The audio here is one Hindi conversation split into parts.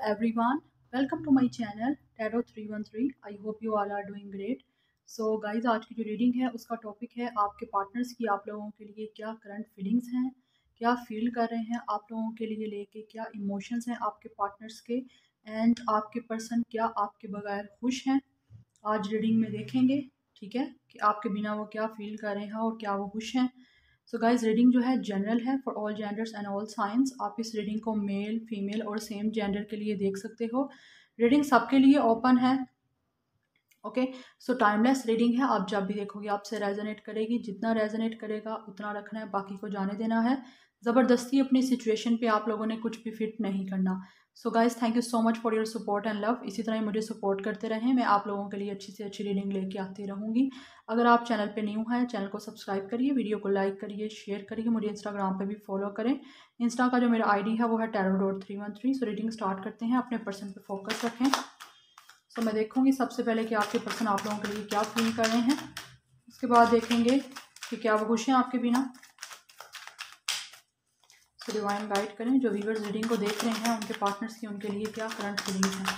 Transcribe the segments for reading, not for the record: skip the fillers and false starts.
everyone, welcome to my channel Tarot 313. I hope you all are doing great. So guys, आज की जो रीडिंग है उसका टॉपिक है आपके पार्टनर्स की आप लोगों के लिए क्या करंट फीलिंग्स हैं, क्या फील कर रहे हैं आप लोगों के लिए लेके, क्या इमोशंस हैं आपके पार्टनर्स के, एंड आपके पर्सन क्या आपके बगैर खुश हैं। आज रीडिंग में देखेंगे, ठीक है, कि आपके बिना वो क्या फील कर रहे हैं और क्या वो खुश हैं। सो गाइज, रीडिंग जो है जनरल है for all genders and all science. आप इस रीडिंग को मेल, फीमेल और सेम जेंडर के लिए देख सकते हो। रीडिंग सबके लिए ओपन है। ओके, सो टाइमलेस रीडिंग है। आप जब भी देखोगे आपसे रेजोनेट करेगी, जितना रेजोनेट करेगा उतना रखना है, बाकी को जाने देना है। ज़बरदस्ती अपनी सिचुएशन पे आप लोगों ने कुछ भी फिट नहीं करना। So guys, thank you so much for your support and love. इसी तरह ही मुझे सपोर्ट करते रहें, मैं आप लोगों के लिए अच्छी से अच्छी रीडिंग लेके आती रहूँगी। अगर आप चैनल पे न्यू हैं, चैनल को सब्सक्राइब करिए, वीडियो को लाइक करिए, शेयर करिए, मुझे इंस्टाग्राम पे भी फॉलो करें। इंस्टा का जो मेरा आईडी है वो है tarot.313। सो रीडिंग स्टार्ट करते हैं, अपने पर्सन पे फोकस रखें। सो मैं देखूँगी सबसे पहले कि आपके पर्सन आप लोगों के लिए क्या फील कर रहे हैं, उसके बाद देखेंगे कि क्या वो खुश हैं आपके बिना। सो डिवाइन गाइड करें, जो व्यूअर्स रीडिंग को देख रहे हैं उनके पार्टनर्स की उनके लिए क्या करंट फीलिंग्स हैं।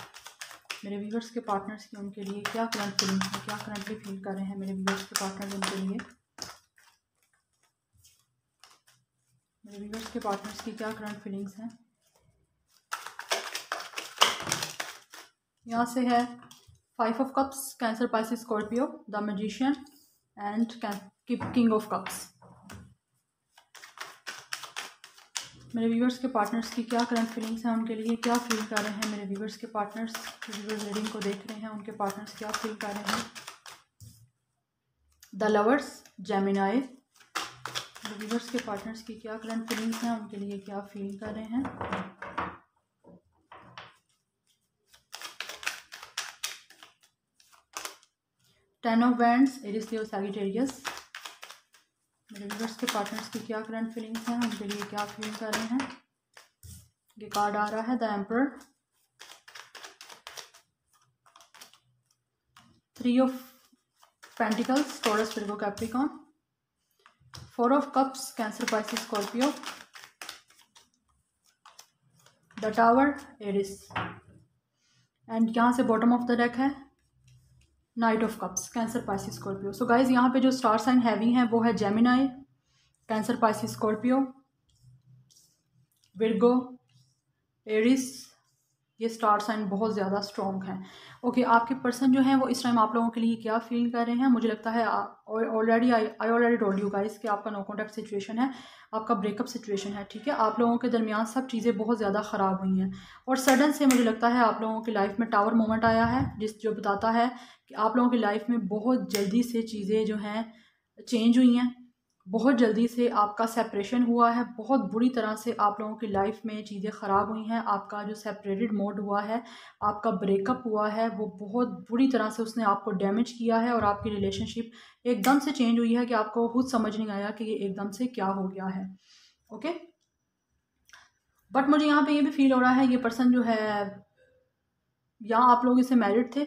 मेरे व्यूअर्स के पार्टनर्स की उनके लिए क्या करंट फीलिंग्स हैं, क्या करंटली फील कर रहे हैं मेरे व्यूअर्स के पार्टनर्स उनके लिए। मेरे व्यूअर्स के पार्टनर्स की क्या करंट फीलिंग्स हैं। यहाँ से है 5 of cups, Cancer, Pisces, Scorpio, the magician and king of cups. मेरे व्यूअर्स के पार्टनर्स की क्या करंट फीलिंग्स हैं, उनके लिए क्या फील कर रहे हैं मेरे व्यूअर्स के पार्टनर्स। व्यूअर्स रीडिंग को देख रहे हैं उनके पार्टनर्स क्या फील कर रहे हैं। The lovers, Gemini. मेरे व्यूअर्स के पार्टनर्स की क्या करंट फीलिंग्स हैं, उनके लिए क्या फील कर रहे हैं। Ten of wands, Aries, Leo, Sagittarius. मेरे व्यूअर्स के पार्टनर्स की क्या करंट फीलिंग्स हैं, उनके लिए क्या फील कर रहे हैं। ये कार्ड आ रहा है the Emperor, 3 of pentacles, Taurus, Virgo, Capricorn, 4 of cups, Cancer, Pisces, Scorpio, the Tower, Aries, and यहाँ से बॉटम ऑफ द डेक है knight of cups, Cancer, Pisces, Scorpio. So guys, यहाँ पे जो स्टार साइन हैवी हैं वो है Gemini, Cancer, Pisces, Scorpio, Virgo, Aries. ये स्टार साइन बहुत ज़्यादा स्ट्रॉन्ग हैं। ओके, आपके पर्सन जो हैं वो इस टाइम आप लोगों के लिए क्या फील कर रहे हैं। मुझे लगता है already I already told you guys कि आपका नो कॉन्टैक्ट सिचुएशन है, आपका ब्रेकअप सिचुएशन है, ठीक है। आप लोगों के दरमियान सब चीज़ें बहुत ज़्यादा ख़राब हुई हैं और सडन से मुझे लगता है आप लोगों की लाइफ में टावर मोमेंट आया है, जो बताता है कि आप लोगों की लाइफ में बहुत जल्दी से चीज़ें जो हैं चेंज हुई हैं। बहुत जल्दी से आपका सेपरेशन हुआ है, बहुत बुरी तरह से आप लोगों की लाइफ में चीज़ें ख़राब हुई हैं। आपका जो सेपरेटेड मोड हुआ है, आपका ब्रेकअप हुआ है, वो बहुत बुरी तरह से उसने आपको डैमेज किया है और आपकी रिलेशनशिप एकदम से चेंज हुई है कि आपको खुद समझ नहीं आया कि ये एकदम से क्या हो गया है। ओके, बट मुझे यहाँ पे ये भी फील हो रहा है ये पर्सन जो है, या आप लोग इससे मैरिड थे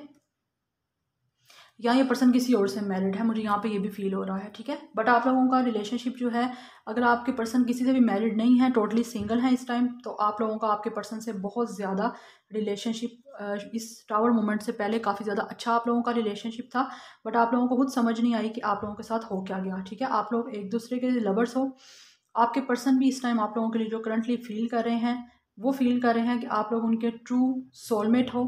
या ये पर्सन किसी और से मैरिड है, मुझे यहाँ पे ये भी फील हो रहा है, ठीक है। बट आप लोगों का रिलेशनशिप जो है, अगर आपके पर्सन किसी से भी मैरिड नहीं है, टोटली सिंगल है इस टाइम, तो आप लोगों का आपके पर्सन से बहुत ज़्यादा रिलेशनशिप इस टावर मोमेंट से पहले काफ़ी ज़्यादा अच्छा आप लोगों का रिलेशनशिप था। बट आप लोगों को खुद समझ नहीं आई कि आप लोगों के साथ हो क्या गया, ठीक है। आप लोग एक दूसरे के लवर्स हो। आपके पर्सन भी इस टाइम आप लोगों के लिए जो करंटली फील कर रहे हैं वो फील कर रहे हैं कि आप लोग उनके ट्रू सोलमेट हो,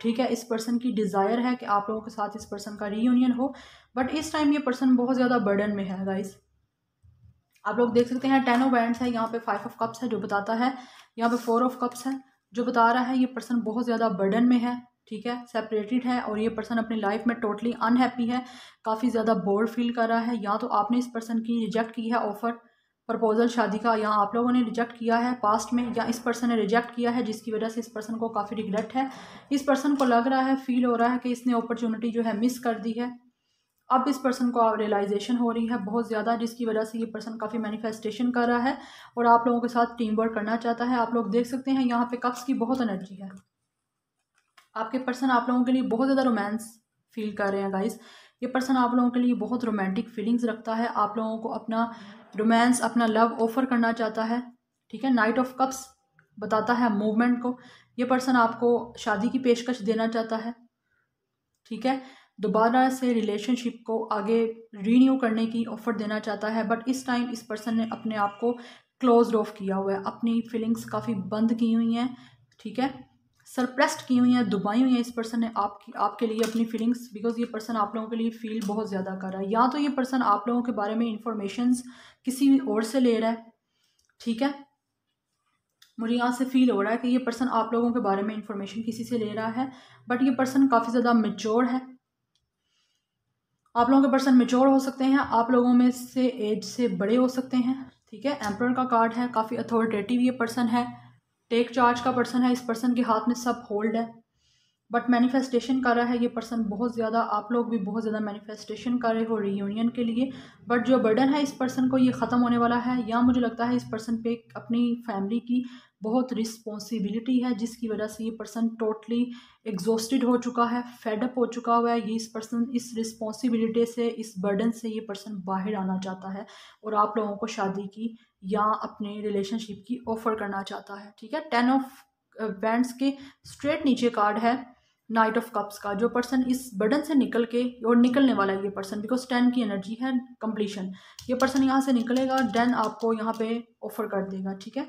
ठीक है। इस पर्सन की डिज़ायर है कि आप लोगों के साथ इस पर्सन का रीयूनियन हो। बट इस टाइम ये पर्सन बहुत ज़्यादा बर्डन में है गाइस। आप लोग देख सकते हैं 10 ऑफ वैंड्स है, यहाँ पे 5 ऑफ कप्स है जो बताता है, यहाँ पे 4 ऑफ कप्स है जो बता रहा है ये पर्सन बहुत ज़्यादा बर्डन में है, ठीक है, सेपरेटेड है और ये पर्सन अपनी लाइफ में टोटली अनहैप्पी है, काफ़ी ज़्यादा बोर्ड फील कर रहा है। या तो आपने इस पर्सन की रिजेक्ट की है ऑफ़र, प्रपोजल शादी का, या आप लोगों ने रिजेक्ट किया है पास्ट में, या इस पर्सन ने रिजेक्ट किया है जिसकी वजह से इस पर्सन को काफ़ी रिग्रेट है। इस पर्सन को लग रहा है, फील हो रहा है कि इसने अपॉर्चुनिटी जो है मिस कर दी है। अब इस पर्सन को रियलाइजेशन हो रही है बहुत ज़्यादा, जिसकी वजह से ये पर्सन काफ़ी मैनिफेस्टेशन कर रहा है और आप लोगों के साथ टीम वर्क करना चाहता है। आप लोग देख सकते हैं यहाँ पे कप्स की बहुत एनर्जी है। आपके पर्सन आप लोगों के लिए बहुत ज़्यादा रोमांस फील कर रहे हैं गाइस। ये पर्सन आप लोगों के लिए बहुत रोमांटिक फीलिंग्स रखता है, आप लोगों को अपना रोमांस, अपना लव ऑफर करना चाहता है, ठीक है। नाइट ऑफ कप्स, बताता है मूवमेंट को। ये पर्सन आपको शादी की पेशकश देना चाहता है, ठीक है, दोबारा से रिलेशनशिप को आगे रीन्यू करने की ऑफ़र देना चाहता है। बट इस टाइम इस पर्सन ने अपने आप को क्लोज ऑफ किया हुआ है, अपनी फीलिंग्स काफ़ी बंद की हुई हैं, ठीक है, सरप्रेस्ड की हुई हैं, दबाई हुई हैं इस पर्सन ने आपके लिए अपनी फीलिंग्स, बिकॉज ये पर्सन आप लोगों के लिए फील बहुत ज़्यादा कर रहा है। या तो ये पर्सन आप लोगों के बारे में इंफॉर्मेशंस किसी और से ले रहा है, ठीक है, मुझे यहाँ से फील हो रहा है कि ये पर्सन आप लोगों के बारे में इंफॉर्मेशन किसी से ले रहा है। बट ये पर्सन काफ़ी ज़्यादा मेच्योर है, आप लोगों के पर्सन मेच्योर हो सकते हैं, आप लोगों में से एज से बड़े हो सकते हैं, ठीक है। एम्परर का कार्ड है, काफ़ी अथॉरिटेटिव ये पर्सन है, टेक चार्ज का पर्सन है, इस पर्सन के हाथ में सब होल्ड है, बट मैनिफेस्टेशन कर रहा है ये पर्सन बहुत ज़्यादा। आप लोग भी बहुत ज़्यादा मैनिफेस्टेशन कर रहे हो रीयूनियन के लिए, बट जो बर्डन है इस पर्सन को ये ख़त्म होने वाला है। या मुझे लगता है इस पर्सन पे अपनी फैमिली की बहुत रिस्पॉन्सिबिलिटी है, जिसकी वजह से ये पर्सन टोटली एग्जॉस्टेड हो चुका है, फेडअप हो चुका हुआ है। ये इस पर्सन इस रिस्पॉन्सिबिलिटी से, इस बर्डन से ये पर्सन बाहर आना चाहता है और आप लोगों को शादी की या अपने रिलेशनशिप की ऑफ़र करना चाहता है, ठीक है। 10 ऑफ बैंड्स के स्ट्रेट नीचे कार्ड है नाइट ऑफ कप्स का। जो पर्सन इस बर्डन से निकल के और निकलने वाला है ये पर्सन, बिकॉज 10 की एनर्जी है कंप्लीशन, ये पर्सन यहाँ से निकलेगा, देन आपको यहाँ पे ऑफर कर देगा, ठीक है,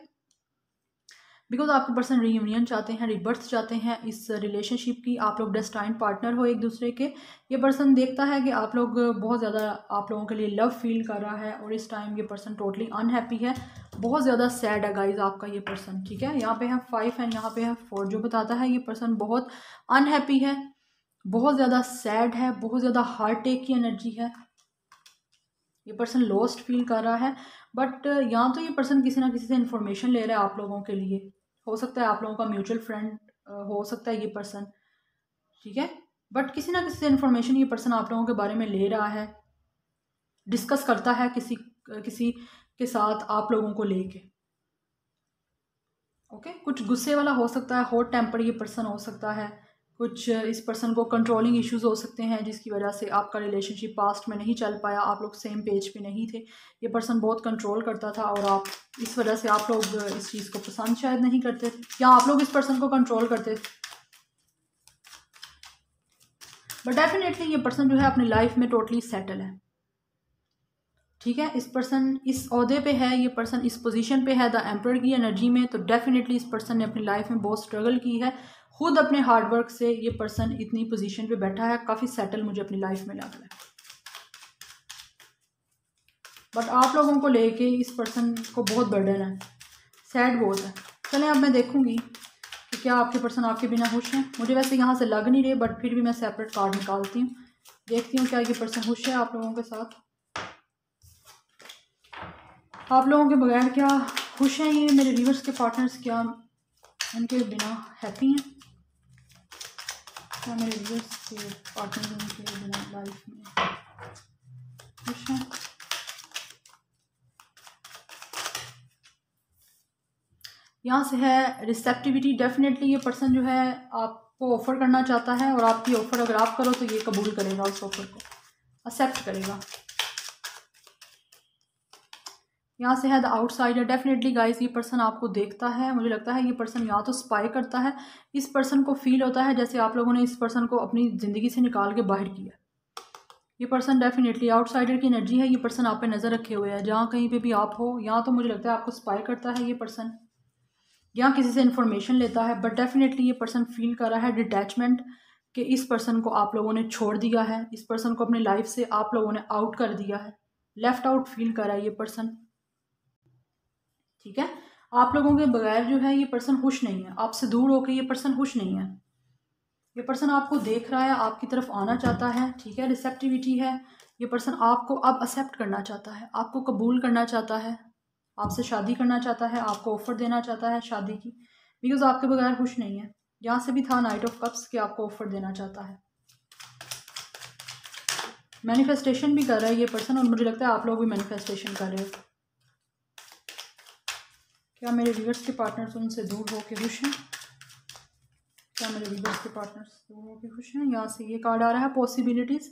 बिकॉज आपके पर्सन रीयूनियन चाहते हैं, रिबर्थ चाहते हैं इस रिलेशनशिप की, आप लोग डेस्टाइन्ड पार्टनर हो एक दूसरे के। ये पर्सन देखता है कि आप लोग बहुत ज़्यादा आप लोगों के लिए लव फील कर रहा है और इस टाइम ये पर्सन टोटली अनहैप्पी है, बहुत ज़्यादा सैड है गाइज आपका ये पर्सन, ठीक है। यहाँ पे है 5 एंड यहाँ पे है 4, जो बताता है ये पर्सन बहुत अनहैप्पी है, बहुत ज़्यादा सैड है, बहुत ज़्यादा हार्ट टेक की एनर्जी है, ये पर्सन लॉस्ट फील कर रहा है। बट यहाँ तो ये पर्सन किसी ना किसी से इन्फॉर्मेशन ले रहा है आप लोगों के लिए, हो सकता है आप लोगों का म्यूचुअल फ्रेंड हो सकता है ये पर्सन, ठीक है, बट किसी ना किसी से इन्फॉर्मेशन ये पर्सन आप लोगों के बारे में ले रहा है, डिस्कस करता है किसी किसी के साथ आप लोगों को लेके, ओके। कुछ गुस्से वाला हो सकता है, हॉट टेम्पर ये पर्सन हो सकता है, कुछ इस पर्सन को कंट्रोलिंग इश्यूज हो सकते हैं जिसकी वजह से आपका रिलेशनशिप पास्ट में नहीं चल पाया, आप लोग सेम पेज पे नहीं थे, ये पर्सन बहुत कंट्रोल करता था और आप इस वजह से आप लोग इस चीज़ को पसंद शायद नहीं करते थे, या आप लोग इस पर्सन को कंट्रोल करते थे। बट डेफिनेटली ये पर्सन जो है अपनी लाइफ में टोटली सेटल है, ठीक है। इस पर्सन इस ओहदे पे है, ये पर्सन इस पोजीशन पे है द एम्परर की एनर्जी में, तो डेफिनेटली इस पर्सन ने अपनी लाइफ में बहुत स्ट्रगल की है, खुद अपने हार्डवर्क से ये पर्सन इतनी पोजीशन पे बैठा है, काफ़ी सेटल मुझे अपनी लाइफ में लग रहा है। बट आप लोगों को लेके इस पर्सन को बहुत बर्डन है, सैड बहुत है। चलें अब मैं देखूंगी कि क्या आपके पर्सन आपके बिना खुश हैं। मुझे वैसे यहाँ से लग नहीं रहे, बट फिर भी मैं सेपरेट कार्ड निकालती हूँ, देखती हूँ क्या ये पर्सन खुश है आप लोगों के साथ, आप लोगों के बगैर क्या खुश हैं ये मेरे व्यूअर्स के पार्टनर्स, क्या उनके बिना हैप्पी हैं, क्या मेरे व्यूअर्स के पार्टनर्स उनके बिना लाइफ में खुश हैं। यहाँ से है रिसेप्टिविटी, डेफिनेटली ये पर्सन जो है आपको ऑफ़र करना चाहता है और आपकी ऑफ़र अगर आप करो तो ये कबूल करेगा, उस ऑफ़र को एक्सेप्ट करेगा। यहाँ से है द आउटसाइडर, डेफिनेटली गाइस ये पर्सन आपको देखता है, मुझे लगता है ये पर्सन या तो स्पाई करता है, इस पर्सन को फील होता है जैसे आप लोगों ने इस पर्सन को अपनी ज़िंदगी से निकाल के बाहर किया। ये पर्सन डेफिनेटली आउटसाइडर की एनर्जी है, ये पर्सन आप पे नज़र रखे हुए है, जहाँ कहीं पे भी आप हो, यहाँ तो मुझे लगता है आपको स्पाई करता है ये पर्सन, यहाँ किसी से इन्फॉर्मेशन लेता है। बट डेफिनेटली ये पर्सन फील कर रहा है डिटैचमेंट, कि इस पर्सन को आप लोगों ने छोड़ दिया है, इस पर्सन को अपनी लाइफ से आप लोगों ने आउट कर दिया है, लेफ्ट आउट फील कर रहा है ये पर्सन, ठीक है। आप लोगों के बगैर जो है ये पर्सन खुश नहीं है, आपसे दूर होकर ये पर्सन खुश नहीं है, ये पर्सन आपको देख रहा है, आपकी तरफ आना चाहता है, ठीक है, रिसेप्टिविटी है। ये पर्सन आपको अब एक्सेप्ट करना चाहता है, आपको कबूल करना चाहता है, आपसे शादी करना चाहता है, आपको ऑफ़र देना चाहता है शादी की, बिकॉज आपके बगैर खुश नहीं है। यहाँ से भी था नाइट ऑफ कप्स कि आपको ऑफ़र देना चाहता है, मैनिफेस्टेशन भी कर रहा है ये पर्सन, और मुझे लगता है आप लोग भी मैनिफेस्टेशन कर रहे हो। क्या मेरे व्यूअर्स के पार्टनर्स उनसे दूर होकर खुश हैं, क्या मेरे व्यूअर्स के पार्टनर्स दूर होकर खुश हैं। यहाँ से ये कार्ड आ रहा है पॉसिबिलिटीज़,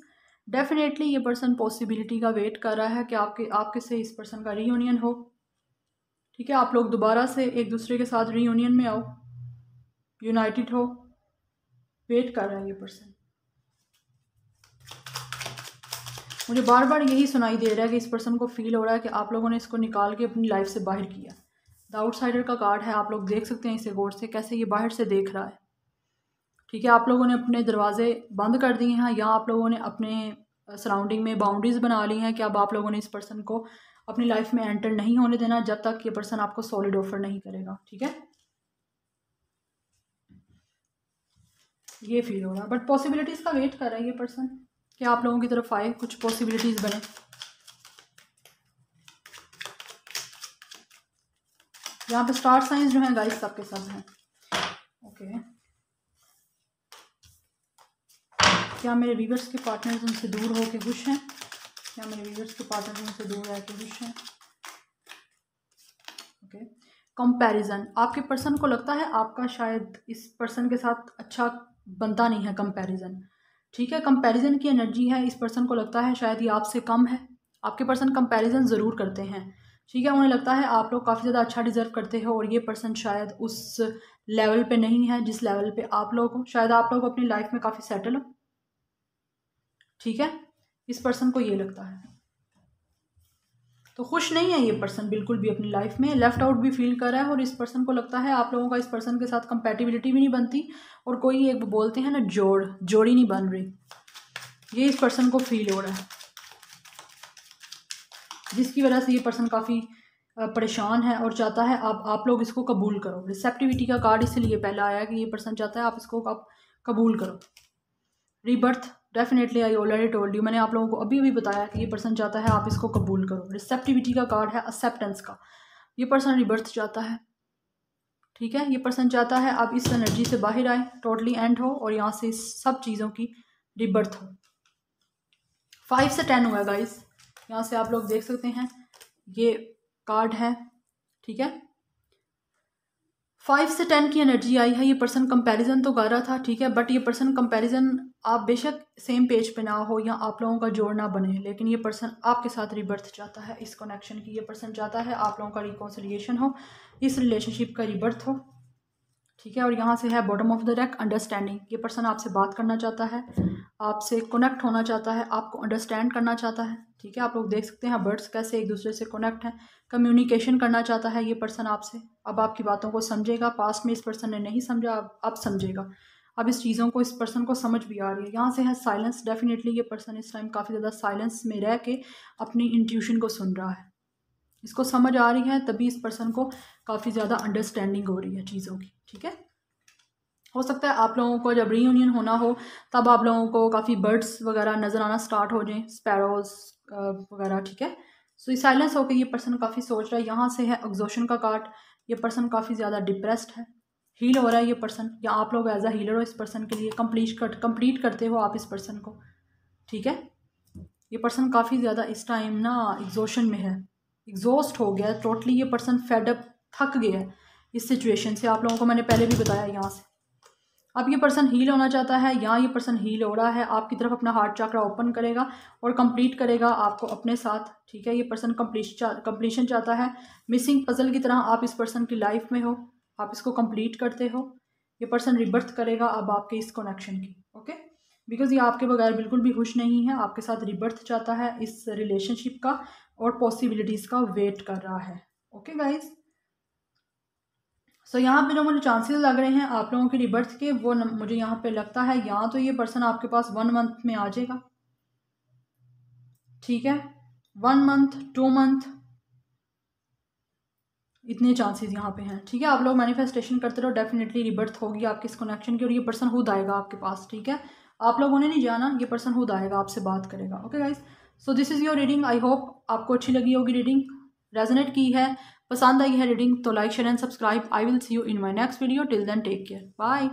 डेफिनेटली ये पर्सन पॉसिबिलिटी का वेट कर रहा है कि आपके से इस पर्सन का रीयूनियन हो, ठीक है, आप लोग दोबारा से एक दूसरे के साथ रीयूनियन में आओ, यूनाइटेड हो। वेट कर रहा है ये पर्सन। मुझे बार बार यही सुनाई दे रहा है कि इस पर्सन को फील हो रहा है कि आप लोगों ने इसको निकाल के अपनी लाइफ से बाहर किया। द आउटसाइडर का कार्ड है, आप लोग देख सकते हैं इसे गौर से कैसे ये बाहर से देख रहा है। ठीक है, आप लोगों ने अपने दरवाजे बंद कर दिए हैं या आप लोगों ने अपने सराउंडिंग में बाउंड्रीज बना ली हैं कि अब आप लोगों ने इस पर्सन को अपनी लाइफ में एंटर नहीं होने देना जब तक ये पर्सन आपको सॉलिड ऑफर नहीं करेगा। ठीक है, ये फील हो रहा है, बट पॉसिबिलिटीज़ का वेट कर रहा है ये पर्सन कि आप लोगों की तरफ आए, कुछ पॉसिबिलिटीज़ बने। यहाँ पे स्टार साइंस जो हैं गाइस सबके सब हैं। ओके, क्या मेरे व्यूअर्स के पार्टनर्स उनसे दूर हो के खुश हैं? क्या मेरे व्यूअर्स के पार्टनर्स उनसे दूर रह के खुश हैं? ओके, कंपैरिजन, आपके पर्सन को लगता है आपका शायद इस पर्सन के साथ अच्छा बनता नहीं है कंपैरिजन। ठीक है, कंपैरिजन की एनर्जी है, इस पर्सन को लगता है शायद ये आपसे कम है। आपके पर्सन कंपैरिजन ज़रूर करते हैं। ठीक है, उन्हें लगता है आप लोग काफ़ी ज़्यादा अच्छा डिजर्व करते हो और ये पर्सन शायद उस लेवल पे नहीं है जिस लेवल पे आप लोग हो। शायद आप लोग अपनी लाइफ में काफ़ी सेटल हो। ठीक है, इस पर्सन को ये लगता है, तो खुश नहीं है ये पर्सन बिल्कुल भी अपनी लाइफ में, लेफ्ट आउट भी फील कर रहा है और इस पर्सन को लगता है आप लोगों का इस पर्सन के साथ कंपैटिबिलिटी भी नहीं बनती और कोई एक बोलते हैं ना जोड़ी नहीं बन रही। ये इस पर्सन को फील हो रहा है, जिसकी वजह से ये पर्सन काफ़ी परेशान है और चाहता है आप लोग इसको कबूल करो। रिसेप्टिविटी का कार्ड इसलिए पहला आया कि ये पर्सन चाहता है आप इसको कबूल करो। Rebirth, definitely I already told you, मैंने आप लोगों को अभी अभी बताया कि ये पर्सन चाहता है आप इसको कबूल करो। रिसेप्टिविटी का कार्ड है एक्सेप्टेंस का, ये पर्सन रीबर्थ चाहता है। ठीक है, ये पर्सन चाहता है आप इस एनर्जी से बाहर आए, टोटली एंड हो और यहाँ से सब चीज़ों की रीबर्थ हो। 5 से 10 हुआ गाइस, यहाँ से आप लोग देख सकते हैं ये कार्ड है। ठीक है, 5 से 10 की एनर्जी आई है। ये पर्सन कंपैरिजन तो कर रहा था, ठीक है, बट ये पर्सन कंपैरिजन आप बेशक सेम पेज पे ना हो या आप लोगों का जोड़ ना बने, लेकिन ये पर्सन आपके साथ रिबर्थ चाहता है इस कनेक्शन की। ये पर्सन चाहता है आप लोगों का रिकॉन्सिलिएशन हो, इस रिलेशनशिप का रिबर्थ हो। ठीक है, और यहाँ से है bottom of the deck understanding. ये पर्सन आपसे बात करना चाहता है, आपसे कनेक्ट होना चाहता है, आपको अंडरस्टैंड करना चाहता है। ठीक है, आप लोग देख सकते हैं बर्ड्स कैसे एक दूसरे से कनेक्ट हैं। कम्युनिकेशन करना चाहता है ये पर्सन आपसे, अब आपकी बातों को समझेगा। पास्ट में इस पर्सन ने नहीं समझा, अब समझेगा। अब इस चीज़ों को इस पर्सन को समझ भी आ रही है। यहाँ से है साइलेंस, डेफिनेटली ये पर्सन इस टाइम काफ़ी ज़्यादा साइलेंस में रह के अपनी इंट्यूशन को सुन रहा है, इसको समझ आ रही है, तभी इस पर्सन को काफ़ी ज़्यादा अंडरस्टैंडिंग हो रही है चीज़ों की। ठीक है, हो सकता है आप लोगों को जब रीयूनियन होना हो तब आप लोगों को काफ़ी बर्ड्स वगैरह नज़र आना स्टार्ट हो जाएं, स्पैरोज वगैरह। ठीक है, सो ये साइलेंस होकर ये पर्सन काफ़ी सोच रहा है। यहाँ से है एग्जॉशन का कार्ड, ये पर्सन काफ़ी ज़्यादा डिप्रेस्ड है, हील हो रहा है ये पर्सन, या आप लोग एज अ हीलर हो इस पर्सन के लिए, कंप्लीट करते हो आप इस पर्सन को। ठीक है, ये पर्सन काफ़ी ज़्यादा इस टाइम ना एग्जॉशन में है, एग्जॉस्ट हो गया है टोटली। ये पर्सन फेडअप, थक गया है इस सिचुएशन से। आप लोगों को मैंने पहले भी बताया यहाँ से अब ये पर्सन हील होना चाहता है, यहाँ ये पर्सन हील हो रहा है, आपकी तरफ अपना हार्ट चक्रा ओपन करेगा और कंप्लीट करेगा आपको अपने साथ। ठीक है, ये पर्सन कंप्लीशन चाहता है, मिसिंग पजल की तरह आप इस पर्सन की लाइफ में हो, आप इसको कंप्लीट करते हो। ये पर्सन रिबर्थ करेगा अब आपके इस कनेक्शन की। ओके, बिकॉज ये आपके बगैर बिल्कुल भी खुश नहीं है, आपके साथ रिबर्थ चाहता है इस रिलेशनशिप का और पॉसिबिलिटीज़ का वेट कर रहा है। ओके गाइज, सो यहाँ पे जो मुझे चांसेस लग रहे हैं आप लोगों के रिबर्थ के, वो मुझे यहाँ पे लगता है या तो ये पर्सन आपके पास 1 मंथ में आ जाएगा। ठीक है, 1 मंथ 2 मंथ, इतने चांसेस यहाँ पे हैं। ठीक है, आप लोग मैनिफेस्टेशन करते रहो, डेफिनेटली रिबर्थ होगी आपकी इस कनेक्शन की और ये पर्सन खुद आएगा आपके पास। ठीक है, आप लोगों ने नहीं जाना, ये पर्सन खुद आएगा आपसे बात करेगा। Okay guys, so this is your reading. I hope आपको अच्छी लगी होगी रीडिंग, रेजोनेट की है, पसंद आई है रीडिंग तो like share and subscribe. I will see you in my next video. Till then take care, bye.